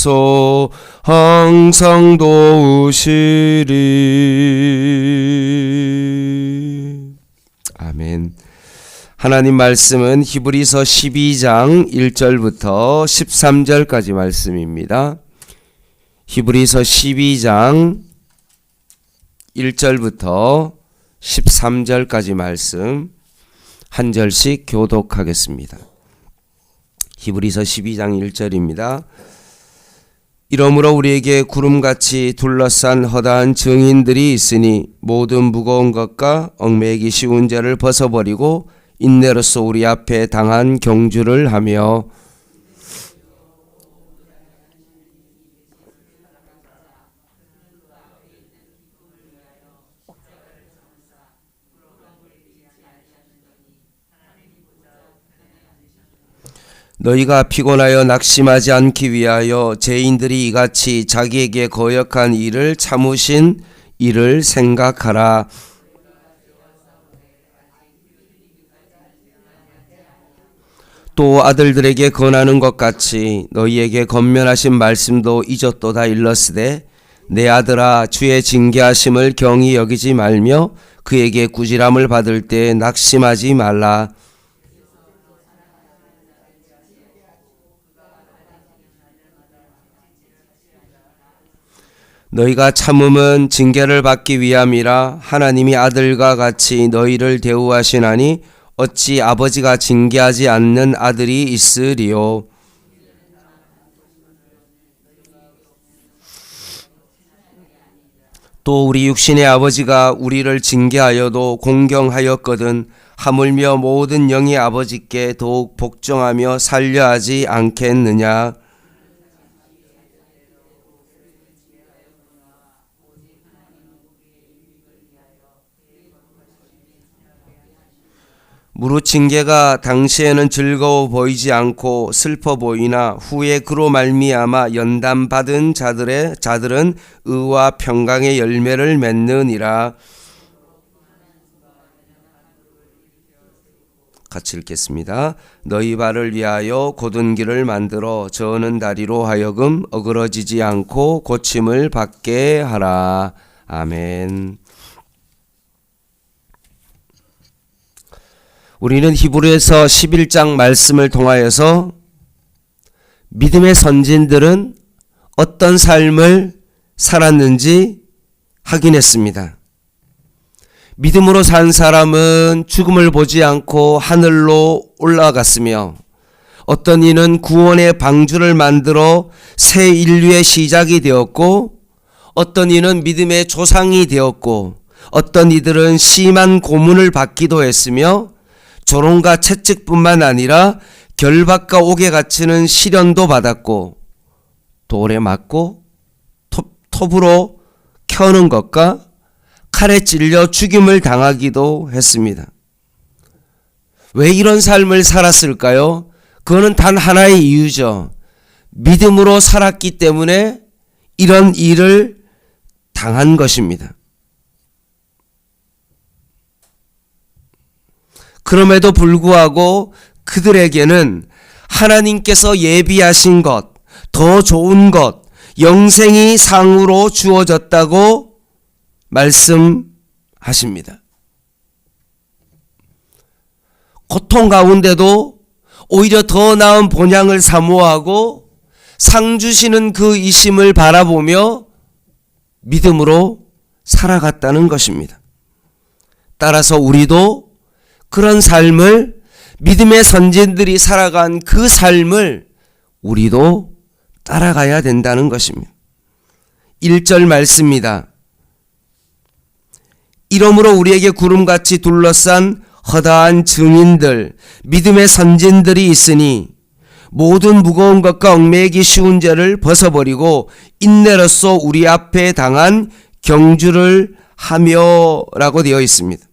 하옵소서. 항상 도우시리. 아멘. 하나님 말씀은 히브리서 12장 1절부터 13절까지 말씀입니다. 히브리서 12장 1절부터 13절까지 말씀 한 절씩 교독하겠습니다. 히브리서 12장 1절입니다. 이러므로 우리에게 구름같이 둘러싼 허다한 증인들이 있으니 모든 무거운 것과 얽매이기 쉬운 죄를 벗어버리고 인내로써 우리 앞에 당한 경주를 하며 너희가 피곤하여 낙심하지 않기 위하여 죄인들이 이같이 자기에게 거역한 일을 참으신 이를 생각하라. 또 아들들에게 권하는 것 같이 너희에게 권면하신 말씀도 잊었도다 일렀으되 내 아들아 주의 징계하심을 경히 여기지 말며 그에게 꾸지람을 받을 때 낙심하지 말라. 너희가 참음은 징계를 받기 위함이라. 하나님이 아들과 같이 너희를 대우하시나니 어찌 아버지가 징계하지 않는 아들이 있으리요. 또 우리 육신의 아버지가 우리를 징계하여도 공경하였거든 하물며 모든 영의 아버지께 더욱 복종하며 살려하지 않겠느냐. 무릇 징계가 당시에는 즐거워 보이지 않고 슬퍼 보이나 후에 그로 말미암아 연단받은 자들은 의와 평강의 열매를 맺느니라. 같이 읽겠습니다. 너희 발을 위하여 곧은 길을 만들어 저는 다리로 하여금 어그러지지 않고 고침을 받게 하라. 아멘. 우리는 히브리서 11장 말씀을 통하여서 믿음의 선진들은 어떤 삶을 살았는지 확인했습니다. 믿음으로 산 사람은 죽음을 보지 않고 하늘로 올라갔으며 어떤 이는 구원의 방주를 만들어 새 인류의 시작이 되었고 어떤 이는 믿음의 조상이 되었고 어떤 이들은 심한 고문을 받기도 했으며 조롱과 채찍뿐만 아니라 결박과 옥에 갇히는 시련도 받았고 돌에 맞고 톱으로 켜는 것과 칼에 찔려 죽임을 당하기도 했습니다. 왜 이런 삶을 살았을까요? 그거는 단 하나의 이유죠. 믿음으로 살았기 때문에 이런 일을 당한 것입니다. 그럼에도 불구하고 그들에게는 하나님께서 예비하신 것, 더 좋은 것, 영생이 상으로 주어졌다고 말씀하십니다. 고통 가운데도 오히려 더 나은 본향을 사모하고 상 주시는 그 이심을 바라보며 믿음으로 살아갔다는 것입니다. 따라서 우리도 그런 삶을 믿음의 선진들이 살아간 그 삶을 우리도 따라가야 된다는 것입니다. 1절 말씀입니다. 이러므로 우리에게 구름같이 둘러싼 허다한 증인들, 믿음의 선진들이 있으니 모든 무거운 것과 얽매이기 쉬운 죄를 벗어버리고 인내로써 우리 앞에 당한 경주를 하며 라고 되어 있습니다.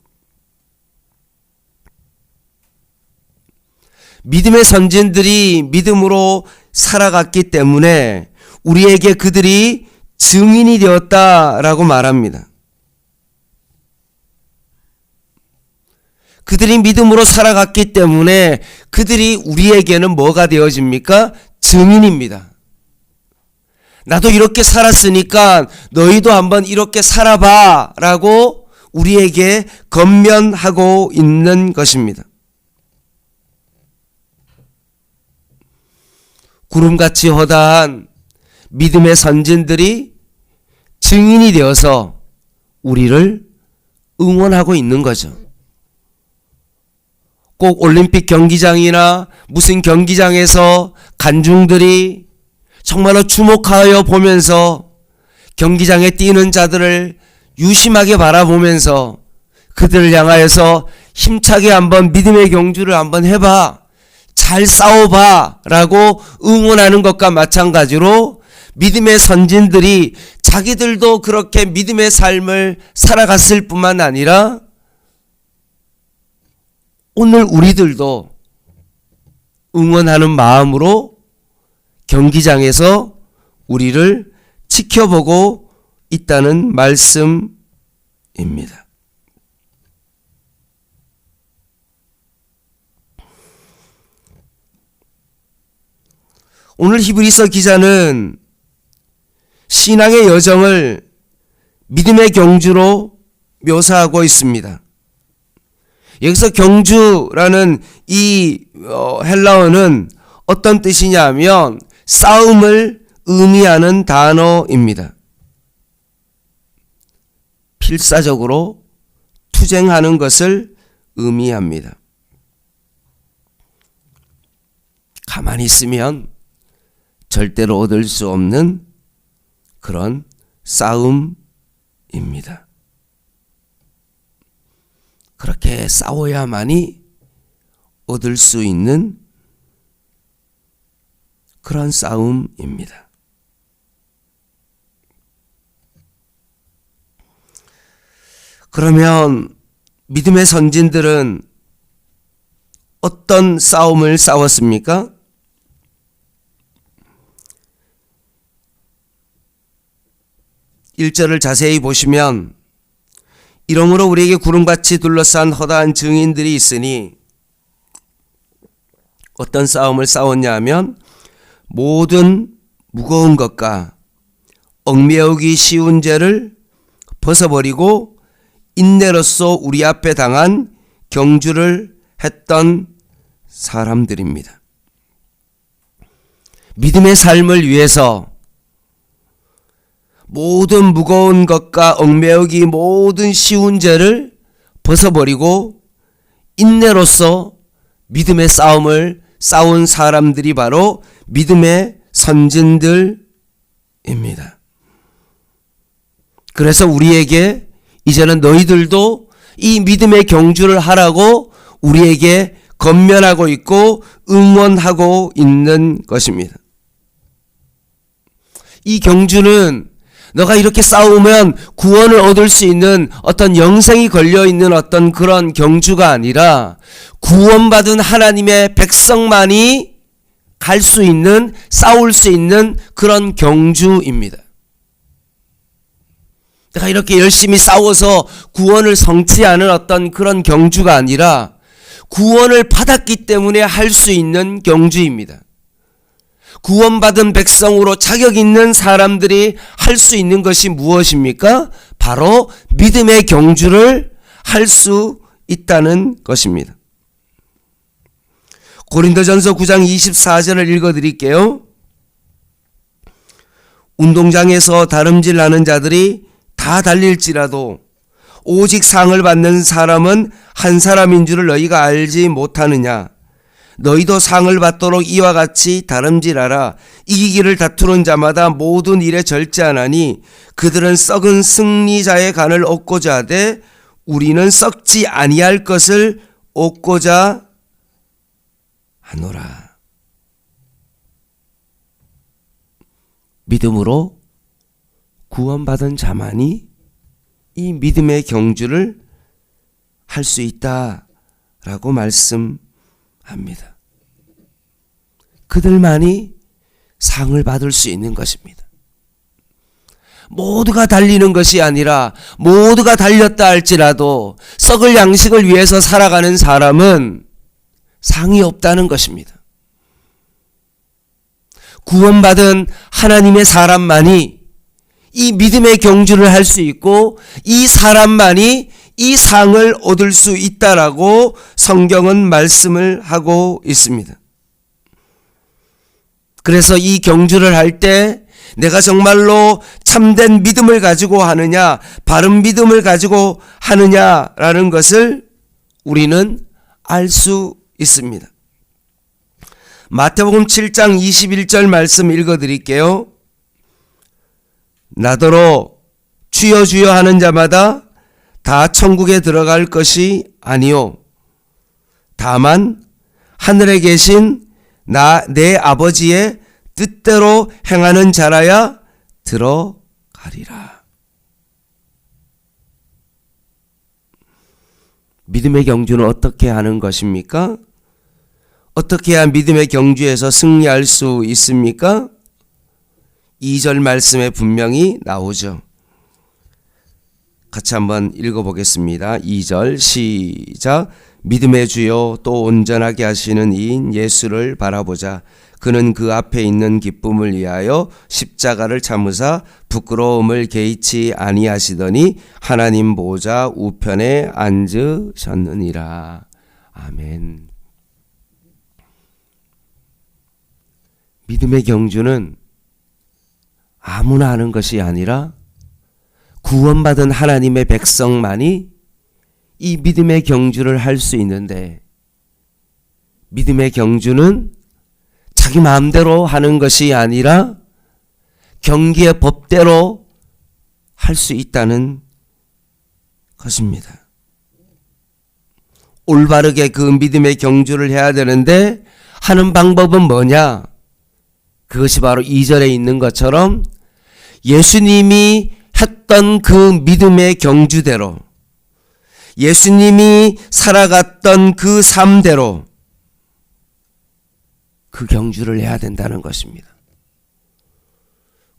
믿음의 선진들이 믿음으로 살아갔기 때문에 우리에게 그들이 증인이 되었다라고 말합니다. 그들이 믿음으로 살아갔기 때문에 그들이 우리에게는 뭐가 되어집니까? 증인입니다. 나도 이렇게 살았으니까 너희도 한번 이렇게 살아봐 라고 우리에게 권면하고 있는 것입니다. 구름같이 허다한 믿음의 선진들이 증인이 되어서 우리를 응원하고 있는 거죠. 꼭 올림픽 경기장이나 무슨 경기장에서 관중들이 정말로 주목하여 보면서 경기장에 뛰는 자들을 유심하게 바라보면서 그들을 향하여서 힘차게 한번 믿음의 경주를 한번 해봐, 잘 싸워봐 라고 응원하는 것과 마찬가지로 믿음의 선진들이 자기들도 그렇게 믿음의 삶을 살아갔을 뿐만 아니라 오늘 우리들도 응원하는 마음으로 경기장에서 우리를 지켜보고 있다는 말씀입니다. 오늘 히브리서 기자는 신앙의 여정을 믿음의 경주로 묘사하고 있습니다. 여기서 경주라는 이 헬라어는 어떤 뜻이냐 하면 싸움을 의미하는 단어입니다. 필사적으로 투쟁하는 것을 의미합니다. 가만히 있으면 절대로 얻을 수 없는 그런 싸움입니다. 그렇게 싸워야만이 얻을 수 있는 그런 싸움입니다. 그러면 믿음의 선진들은 어떤 싸움을 싸웠습니까? 1절을 자세히 보시면 이러므로 우리에게 구름같이 둘러싼 허다한 증인들이 있으니 어떤 싸움을 싸웠냐 하면 모든 무거운 것과 얽매우기 쉬운 죄를 벗어버리고 인내로써 우리 앞에 당한 경주를 했던 사람들입니다. 믿음의 삶을 위해서 모든 무거운 것과 얽매우기 모든 쉬운 죄를 벗어버리고 인내로써 믿음의 싸움을 싸운 사람들이 바로 믿음의 선진들입니다. 그래서 우리에게 이제는 너희들도 이 믿음의 경주를 하라고 우리에게 권면하고 있고 응원하고 있는 것입니다. 이 경주는 너가 이렇게 싸우면 구원을 얻을 수 있는 어떤 영생이 걸려있는 어떤 그런 경주가 아니라 구원받은 하나님의 백성만이 갈 수 있는, 싸울 수 있는 그런 경주입니다. 내가 이렇게 열심히 싸워서 구원을 성취하는 어떤 그런 경주가 아니라 구원을 받았기 때문에 할 수 있는 경주입니다. 구원받은 백성으로 자격 있는 사람들이 할 수 있는 것이 무엇입니까? 바로 믿음의 경주를 할 수 있다는 것입니다. 고린도전서 9장 24절을 읽어드릴게요. 운동장에서 다름질하는 자들이 다 달릴지라도 오직 상을 받는 사람은 한 사람인 줄을 너희가 알지 못하느냐. 너희도 상을 받도록 이와 같이 다름질하라. 이기기를 다투는 자마다 모든 일에 절제하나니 그들은 썩은 승리자의 간을 얻고자 하되 우리는 썩지 아니할 것을 얻고자 하노라. 믿음으로 구원받은 자만이 이 믿음의 경주를 할 수 있다라고 말씀합니다. 그들만이 상을 받을 수 있는 것입니다. 모두가 달리는 것이 아니라 모두가 달렸다 할지라도 썩을 양식을 위해서 살아가는 사람은 상이 없다는 것입니다. 구원받은 하나님의 사람만이 이 믿음의 경주를 할 수 있고 이 사람만이 이 상을 얻을 수 있다라고 성경은 말씀을 하고 있습니다. 그래서 이 경주를 할 때 내가 정말로 참된 믿음을 가지고 하느냐, 바른 믿음을 가지고 하느냐라는 것을 우리는 알 수 있습니다. 마태복음 7장 21절 말씀 읽어드릴게요. 나더러 주여 주여 하는 자마다 다 천국에 들어갈 것이 아니요 다만 하늘에 계신 내 아버지의 뜻대로 행하는 자라야 들어가리라. 믿음의 경주는 어떻게 하는 것입니까? 어떻게 해야 믿음의 경주에서 승리할 수 있습니까? 2절 말씀에 분명히 나오죠. 같이 한번 읽어보겠습니다. 2절 시작. 믿음의 주요 또 온전하게 하시는 이인 예수를 바라보자. 그는 그 앞에 있는 기쁨을 위하여 십자가를 참으사 부끄러움을 개의치 아니하시더니 하나님 보좌 우편에 앉으셨느니라. 아멘. 믿음의 경주는 아무나 하는 것이 아니라 구원받은 하나님의 백성만이 이 믿음의 경주를 할 수 있는데, 믿음의 경주는 자기 마음대로 하는 것이 아니라 경기의 법대로 할 수 있다는 것입니다. 올바르게 그 믿음의 경주를 해야 되는데 하는 방법은 뭐냐? 그것이 바로 2절에 있는 것처럼 예수님이 했던 그 믿음의 경주대로, 예수님이 살아갔던 그 삶대로 그 경주를 해야 된다는 것입니다.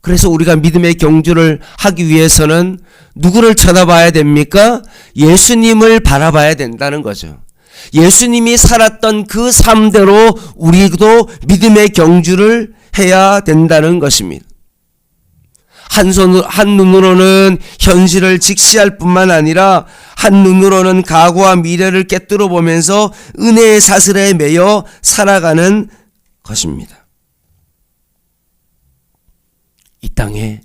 그래서 우리가 믿음의 경주를 하기 위해서는 누구를 쳐다봐야 됩니까? 예수님을 바라봐야 된다는 거죠. 예수님이 살았던 그 삶대로 우리도 믿음의 경주를 해야 된다는 것입니다. 한 눈으로는 현실을 직시할 뿐만 아니라 한 눈으로는 과거와 미래를 꿰뚫어 보면서 은혜의 사슬에 매여 살아가는 것입니다. 이 땅에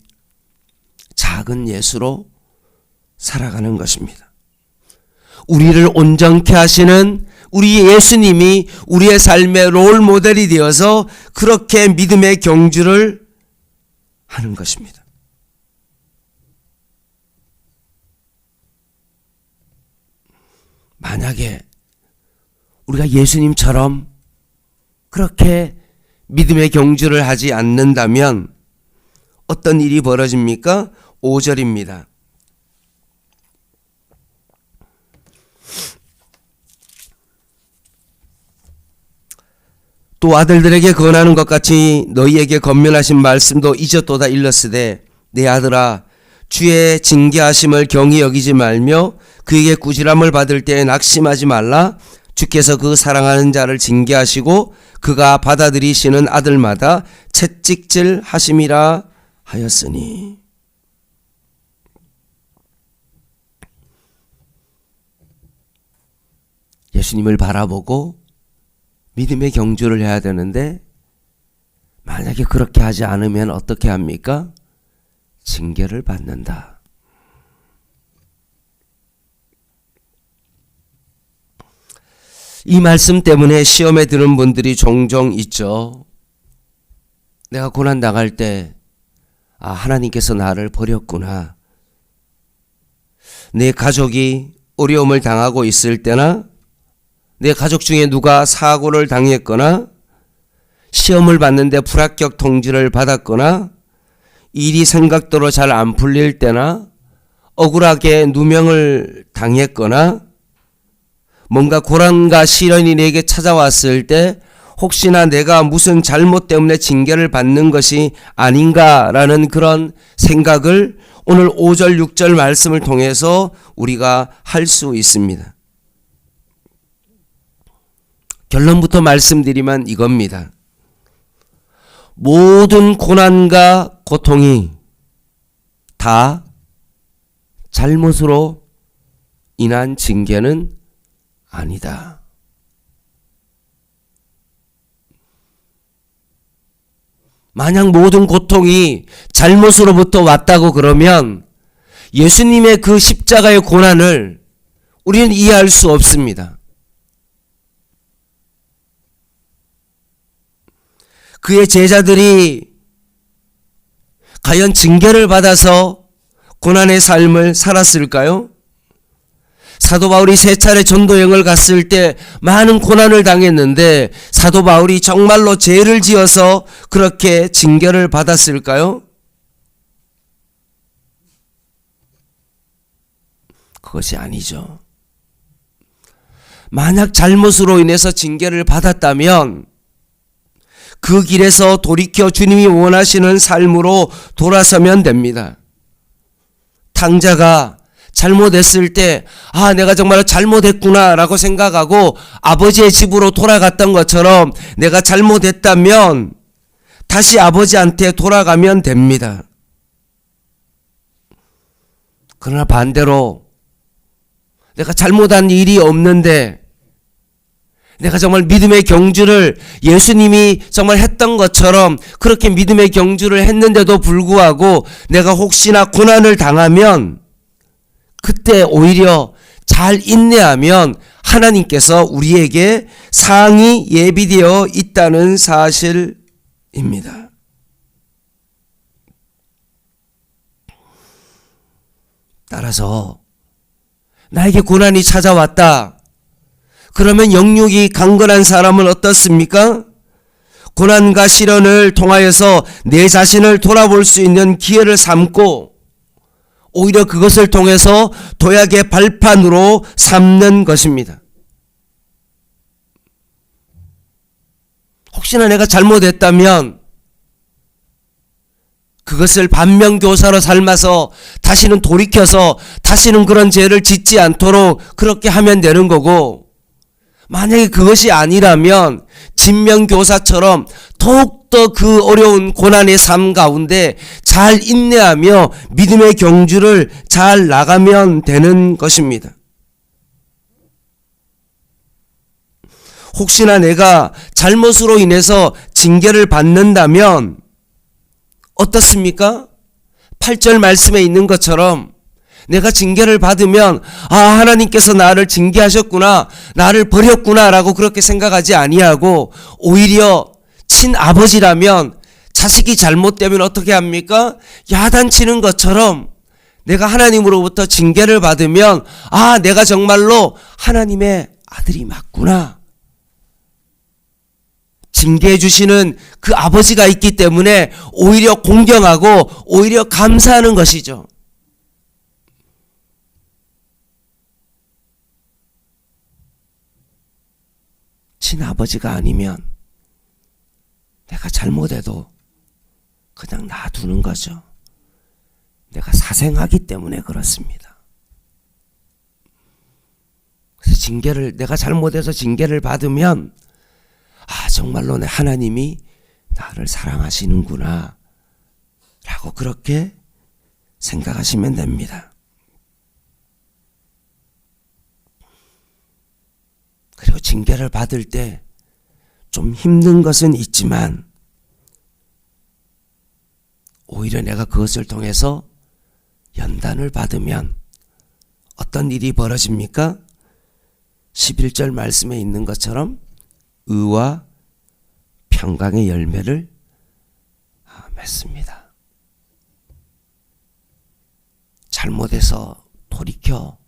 작은 예수로 살아가는 것입니다. 우리를 온전케 하시는 우리 예수님이 우리의 삶의 롤 모델이 되어서 그렇게 믿음의 경주를 하는 것입니다. 만약에 우리가 예수님처럼 그렇게 믿음의 경주를 하지 않는다면 어떤 일이 벌어집니까? 5절입니다. 또 아들들에게 권하는 것 같이 너희에게 권면하신 말씀도 잊었도다 일렀으되 내 아들아 주의 징계하심을 경히 여기지 말며 그에게 꾸지람을 받을 때에 낙심하지 말라. 주께서 그 사랑하는 자를 징계하시고 그가 받아들이시는 아들마다 채찍질 하심이라 하였으니. 예수님을 바라보고 믿음의 경주를 해야 되는데 만약에 그렇게 하지 않으면 어떻게 합니까? 징계를 받는다. 이 말씀 때문에 시험에 드는 분들이 종종 있죠. 내가 고난 당할 때 하나님께서 나를 버렸구나. 내 가족이 어려움을 당하고 있을 때나 내 가족 중에 누가 사고를 당했거나 시험을 봤는데 불합격 통지를 받았거나 일이 생각대로 잘 안 풀릴 때나 억울하게 누명을 당했거나 뭔가 고난과 시련이 내게 찾아왔을 때 혹시나 내가 무슨 잘못 때문에 징계를 받는 것이 아닌가라는 그런 생각을 오늘 5절 6절 말씀을 통해서 우리가 할 수 있습니다. 결론부터 말씀드리면 이겁니다. 모든 고난과 고통이 다 잘못으로 인한 징계는 아니다. 만약 모든 고통이 잘못으로부터 왔다고 그러면 예수님의 그 십자가의 고난을 우리는 이해할 수 없습니다. 그의 제자들이 과연 징계를 받아서 고난의 삶을 살았을까요? 사도 바울이 세 차례 전도 여행을 갔을 때 많은 고난을 당했는데 사도 바울이 정말로 죄를 지어서 그렇게 징계를 받았을까요? 그것이 아니죠. 만약 잘못으로 인해서 징계를 받았다면 그 길에서 돌이켜 주님이 원하시는 삶으로 돌아서면 됩니다. 탕자가 잘못했을 때 내가 정말 잘못했구나 라고 생각하고 아버지의 집으로 돌아갔던 것처럼 내가 잘못했다면 다시 아버지한테 돌아가면 됩니다. 그러나 반대로 내가 잘못한 일이 없는데 내가 정말 믿음의 경주를 예수님이 정말 했던 것처럼 그렇게 믿음의 경주를 했는데도 불구하고 내가 혹시나 고난을 당하면 그때 오히려 잘 인내하면 하나님께서 우리에게 상이 예비되어 있다는 사실입니다. 따라서 나에게 고난이 찾아왔다. 그러면 영육이 강건한 사람은 어떻습니까? 고난과 시련을 통하여서 내 자신을 돌아볼 수 있는 기회를 삼고 오히려 그것을 통해서 도약의 발판으로 삼는 것입니다. 혹시나 내가 잘못했다면 그것을 반면교사로 삶아서 다시는 돌이켜서 다시는 그런 죄를 짓지 않도록 그렇게 하면 되는 거고, 만약에 그것이 아니라면 진면교사처럼 더욱더 그 어려운 고난의 삶 가운데 잘 인내하며 믿음의 경주를 잘 나가면 되는 것입니다. 혹시나 내가 잘못으로 인해서 징계를 받는다면 어떻습니까? 8절 말씀에 있는 것처럼 내가 징계를 받으면 하나님께서 나를 징계하셨구나, 나를 버렸구나 라고 그렇게 생각하지 아니하고 오히려 친아버지라면 자식이 잘못되면 어떻게 합니까? 야단치는 것처럼 내가 하나님으로부터 징계를 받으면 내가 정말로 하나님의 아들이 맞구나. 징계해 주시는 그 아버지가 있기 때문에 오히려 공경하고 오히려 감사하는 것이죠. 친아버지가 아니면 내가 잘못해도 그냥 놔두는 거죠. 내가 사생하기 때문에 그렇습니다. 그래서 내가 잘못해서 징계를 받으면 정말로 내 하나님이 나를 사랑하시는구나 라고 그렇게 생각하시면 됩니다. 그리고 징계를 받을 때 좀 힘든 것은 있지만 오히려 내가 그것을 통해서 연단을 받으면 어떤 일이 벌어집니까? 11절 말씀에 있는 것처럼 의와 평강의 열매를 맺습니다. 잘못해서 돌이켜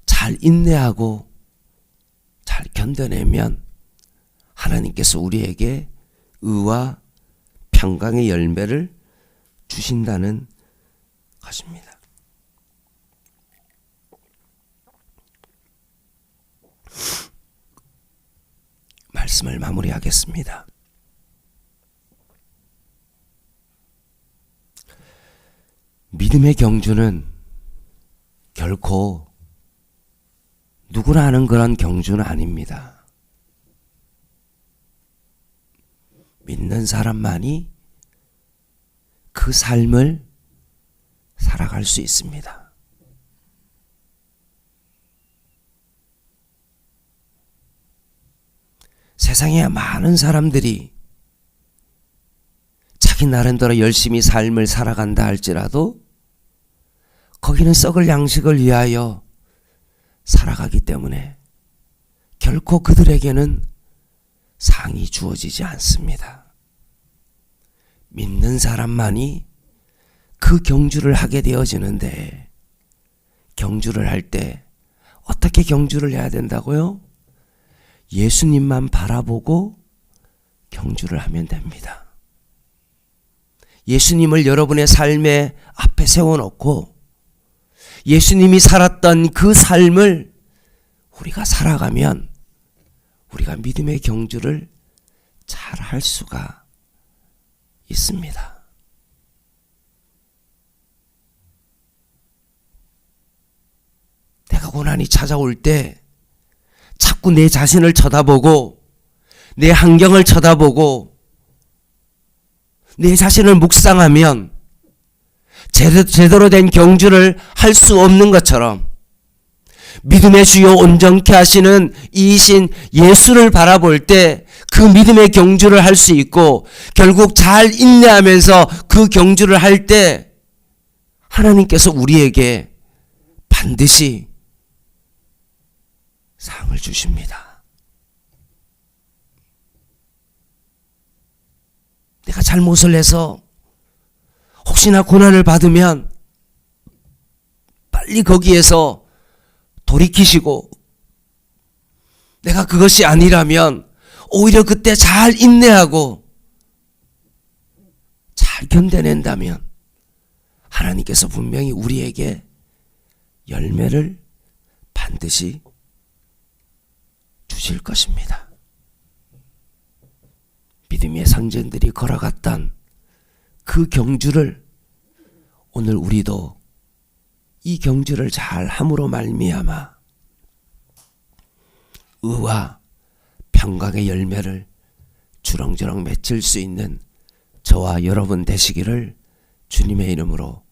잘 인내하고 잘 견뎌내면 하나님께서 우리에게 의와 평강의 열매를 주신다는 것입니다. 말씀을 마무리하겠습니다. 믿음의 경주는 결코 누구나 하는 그런 경주는 아닙니다. 믿는 사람만이 그 삶을 살아갈 수 있습니다. 세상에 많은 사람들이 자기 나름대로 열심히 삶을 살아간다 할지라도 거기는 썩을 양식을 위하여 살아가기 때문에 결코 그들에게는 상이 주어지지 않습니다. 믿는 사람만이 그 경주를 하게 되어지는데, 경주를 할 때 어떻게 경주를 해야 된다고요? 예수님만 바라보고 경주를 하면 됩니다. 예수님을 여러분의 삶의 앞에 세워놓고 예수님이 살았던 그 삶을 우리가 살아가면 우리가 믿음의 경주를 잘 할 수가 있습니다. 내가 고난이 찾아올 때 자꾸 내 자신을 쳐다보고 내 환경을 쳐다보고 내 자신을 묵상하면 제대로 된 경주를 할 수 없는 것처럼 믿음의 주요 온전케 하시는 이이신 예수를 바라볼 때 그 믿음의 경주를 할 수 있고, 결국 잘 인내하면서 그 경주를 할 때 하나님께서 우리에게 반드시 상을 주십니다. 내가 잘못을 해서 혹시나 고난을 받으면 빨리 거기에서 돌이키시고, 내가 그것이 아니라면 오히려 그때 잘 인내하고 잘 견뎌낸다면 하나님께서 분명히 우리에게 열매를 반드시 주실 것입니다. 믿음의 선전들이 걸어갔던 그 경주를 오늘 우리도 이 경주를 잘 함으로 말미암아 의와 평강의 열매를 주렁주렁 맺을 수 있는 저와 여러분 되시기를 주님의 이름으로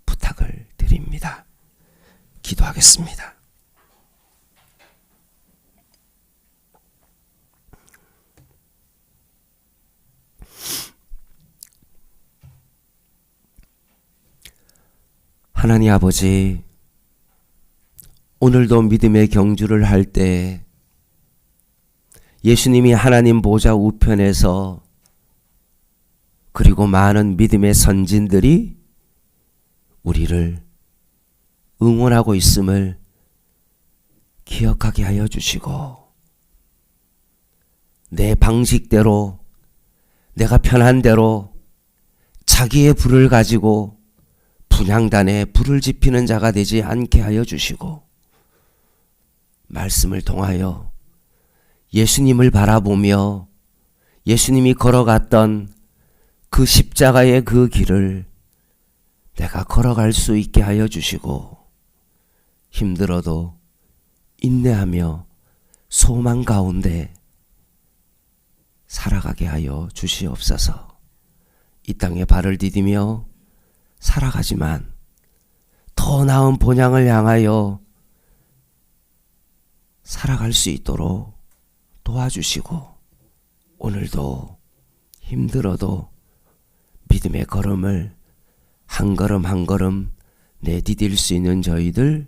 부탁을 드립니다. 기도하겠습니다. 하나님 아버지, 오늘도 믿음의 경주를 할 때 예수님이 하나님 보좌 우편에서, 그리고 많은 믿음의 선진들이 우리를 응원하고 있음을 기억하게 하여 주시고, 내 방식대로 내가 편한 대로 자기의 불을 가지고 분향단에 불을 지피는 자가 되지 않게 하여 주시고, 말씀을 통하여 예수님을 바라보며 예수님이 걸어갔던 그 십자가의 그 길을 내가 걸어갈 수 있게 하여 주시고, 힘들어도 인내하며 소망 가운데 살아가게 하여 주시옵소서. 이 땅에 발을 디디며 살아가지만 더 나은 본향을 향하여 살아갈 수 있도록 도와주시고, 오늘도 힘들어도 믿음의 걸음을 한 걸음 한 걸음 내디딜 수 있는 저희들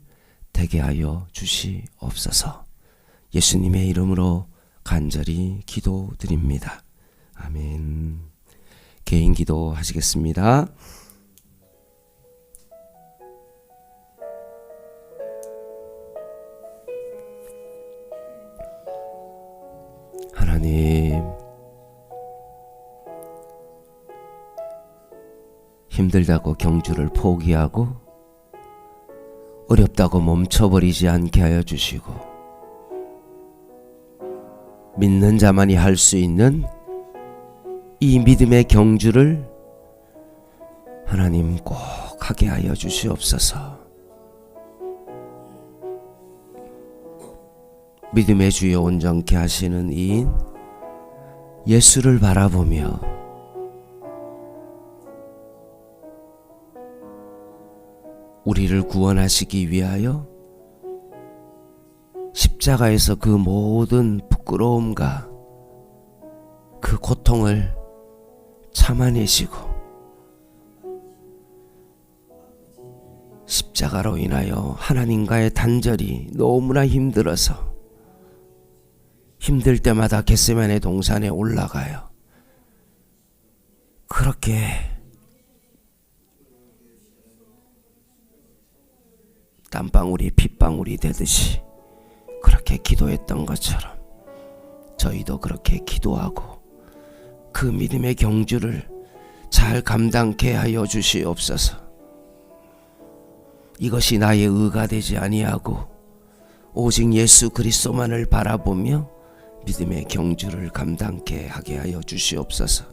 되게 하여 주시옵소서. 예수님의 이름으로 간절히 기도드립니다. 아멘. 개인 기도 하시겠습니다. 하나님, 힘들다고 경주를 포기하고 어렵다고 멈춰버리지 않게 하여 주시고, 믿는 자만이 할 수 있는 이 믿음의 경주를 하나님 꼭 하게 하여 주시옵소서. 믿음의 주여 온전케 하시는 이인 예수를 바라보며 우리를 구원하시기 위하여 십자가에서 그 모든 부끄러움과 그 고통을 참아내시고 십자가로 인하여 하나님과의 단절이 너무나 힘들어서 힘들 때마다 겟세마네 동산에 올라가요. 그렇게 땀방울이 핏방울이 되듯이 그렇게 기도했던 것처럼 저희도 그렇게 기도하고 그 믿음의 경주를 잘 감당케 하여 주시옵소서. 이것이 나의 의가 되지 아니하고 오직 예수 그리스도만을 바라보며 믿음의 경주를 감당케 하게 하여 주시옵소서.